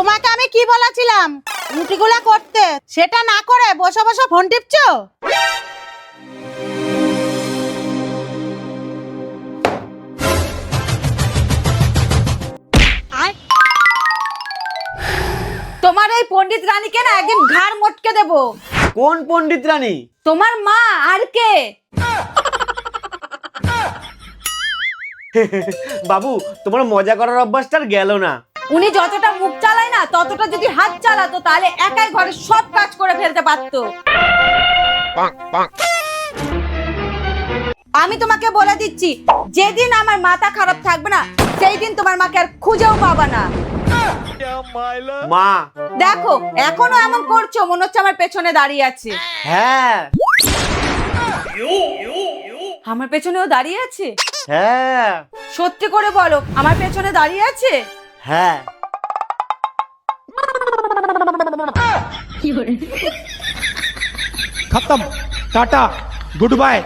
তোমাকে আমি কি বলেছিলাম রুটিগুলা করতে, সেটা না করে বসে বসে ফোন টিপছো। তোমার এই পণ্ডিত রানীকে না একদিন ঘাড় মটকে দেবো। কোন পণ্ডিত রানী? তোমার মা আর কে? বাবু, তোমার মজা করার অভ্যাসটা আর গেল না। উনি যতটা মুখ চালায় না ততটা যদি হাত চালাতো তাহলে একাই ঘরে সব কাজ করে ফেলতে পারতো। আমি তোমাকে বলে দিচ্ছি, যেদিন আমার মাথা খারাপ থাকবে না সেই দিন তোমার মাকে আর খুঁজেও পাবা না। মা, দেখো এখনো এমন করছো, মনে হচ্ছে আমার পেছনে দাঁড়িয়ে আছে। হ্যাঁ আমার পেছনেও দাঁড়িয়ে আছে? হ্যাঁ সত্যি করে বলো, আমার পেছনে দাঁড়িয়ে আছে? হ্যাঁ। खत्म, टाटा, गुड बाय।